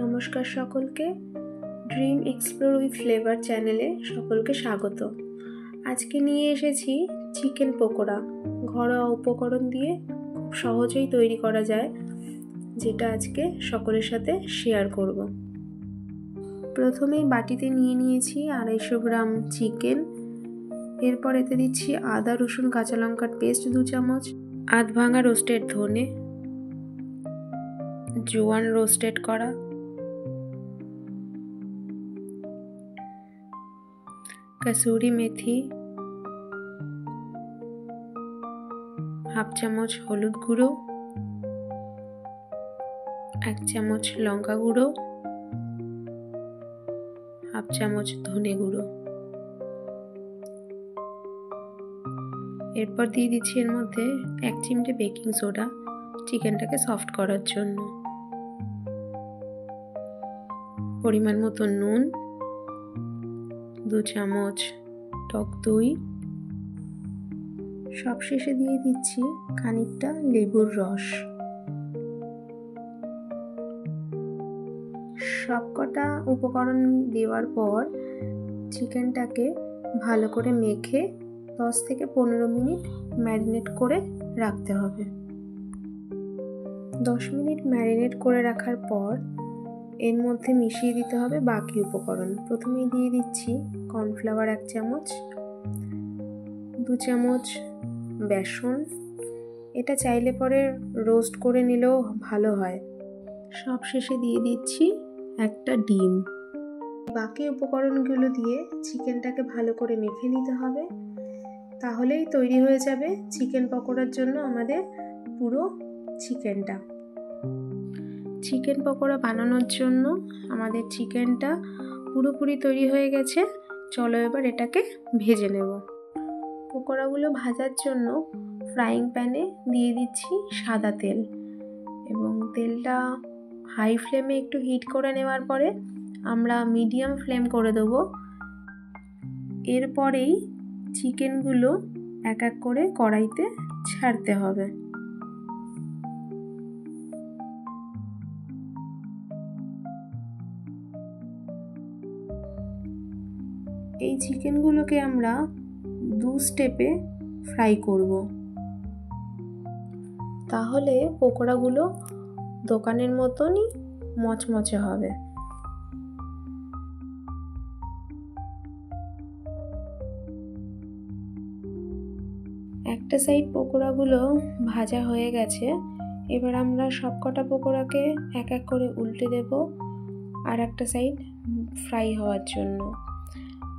নমস্কার সকলকে। Dream explore with flavour চ্যানেলে সকলকে স্বাগত। আজকে নিয়ে এসেছি চিকেন পকোড়া। ঘরোয়া উপকরণ দিয়ে খুব সহজেই তৈরি করা যায়, যেটা আজকে সকলের সাথে শেয়ার করব। প্রথমেই বাটিতে নিয়ে নিয়েছি 250 গ্রাম চিকেন। এরপর এতে দিচ্ছি আদা রসুন কাঁচা লঙ্কার পেস্ট 2 চামচ, আধ ভাঙা রোস্টেড ধনে, জোয়ান রোস্টেড করা, কসুরি মেথি, হাফ চামচ হলুদ গুঁড়ো, 1 চামচ লঙ্কা গুঁড়ো, হাফ চামচ ধনে গুঁড়ো। এরপর দিয়ে দিচ্ছি এর মধ্যে 1 চিমটে বেকিং সোডা, চিকেনটাকে সফট করার জন্য। পরিমাণ মতো নুন, 2 চামচ টক দই, সবশেষে দিয়ে দিচ্ছি খানিকটা লেবুর রস। সবকটা উপকরণ দেওয়ার পর চিকেনটাকে ভালো করে মেখে 10 থেকে 15 মিনিট ম্যারিনেট করে রাখতে হবে। 10 মিনিট ম্যারিনেট করে রাখার পর এর মধ্যে মিশিয়ে দিতে হবে বাকি উপকরণ। প্রথমেই দিয়ে দিচ্ছি কর্নফ্লাওয়ার 1 চামচ, 2 চামচ বেসন। এটা চাইলে পরে রোস্ট করে নিলেও ভালো হয়। সব শেষে দিয়ে দিচ্ছি একটা ডিম। বাকি উপকরণগুলো দিয়ে চিকেনটাকে ভালো করে মেখে নিতে হবে, তাহলেই তৈরি হয়ে যাবে চিকেন পকোড়ার জন্য আমাদের পুরো চিকেনটা। চিকেন পকোড়া বানানোর জন্য আমাদের চিকেনটা পুরোপুরি তৈরি হয়ে গেছে। চলো এবার এটাকে ভেজে নেব। পকোড়াগুলো ভাজার জন্য ফ্রাইং প্যানে দিয়ে দিচ্ছি সাদা তেল, এবং তেলটা হাই ফ্লেমে একটু হিট করে নেওয়ার পরে আমরা মিডিয়াম ফ্লেম করে দেবো। এরপরেই চিকেনগুলো এক এক করে কড়াইতে ছাড়তে হবে। এই চিকেনগুলোকে আমরা 2 স্টেপে ফ্রাই করব, তাহলে পকোড়াগুলো দোকানের মতনই মচমচে হবে। একটা সাইড পকোড়াগুলো ভাজা হয়ে গেছে। এবার আমরা সবকটা পকোড়াকে এক এক করে উল্টে দেব আর একটা সাইড ফ্রাই হওয়ার জন্য।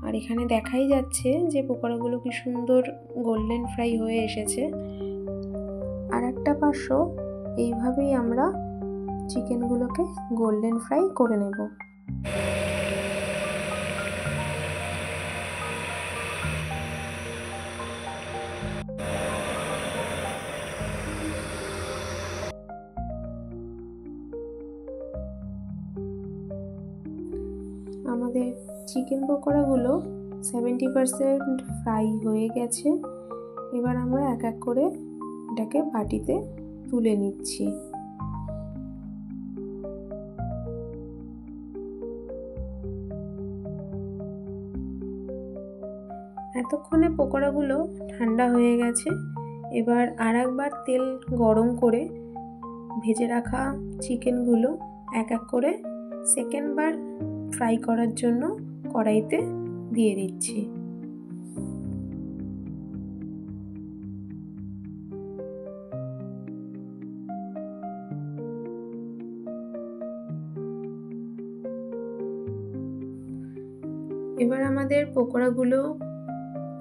আর এখানে দেখাই যাচ্ছে যে পকোড়াগুলো কি সুন্দর গোল্ডেন ফ্রাই হয়ে এসেছে। আর একটা পাশও এইভাবেই আমরা চিকেনগুলোকে গোল্ডেন ফ্রাই করে নেব। আমাদের চিকেন পকোড়াগুলো 70% ফ্রাই হয়ে গেছে। এবার আমরা এক এক করে এটাকে বাটিতে তুলে নিচ্ছি। এতক্ষণে পকোড়াগুলো ঠান্ডা হয়ে গেছে। এবার আরেকবার তেল গরম করে ভেজে রাখা চিকেনগুলো এক এক করে সেকেন্ড বার ফ্রাই করার জন্য কড়াইতে দিয়ে দিচ্ছি। এবার আমাদের পকোড়াগুলো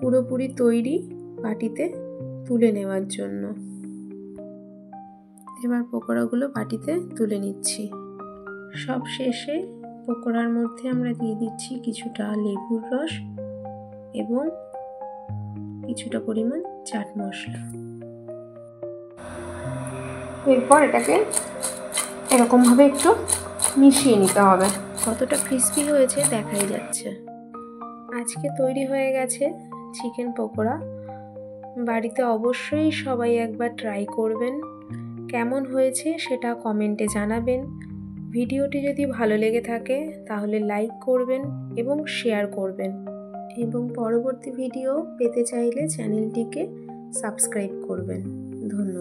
পুরোপুরি তৈরি বাটিতে তুলে নেওয়ার জন্য। এবার পকোড়াগুলো বাটিতে তুলে নিচ্ছি। সব শেষে পকোড়ার মধ্যে আমরা দিয়ে দিচ্ছি কিছুটা লেবুর রস এবং কিছুটা পরিমাণ চাট মশলা। এরপর এটাকে এরকমভাবে একটু মিশিয়ে নিতে হবে। কতটা ক্রিস্পি হয়েছে দেখাই যাচ্ছে। আজকে তৈরি হয়ে গেছে চিকেন পকোড়া। বাড়িতে অবশ্যই সবাই একবার ট্রাই করবেন। কেমন হয়েছে সেটা কমেন্টে জানাবেন। ভিডিওটি যদি ভালো লেগে থাকে তাহলে লাইক করবেন এবং শেয়ার করবেন, এবং পরবর্তী ভিডিও পেতে চাইলে চ্যানেলটিকে সাবস্ক্রাইব করবেন। ধন্যবাদ।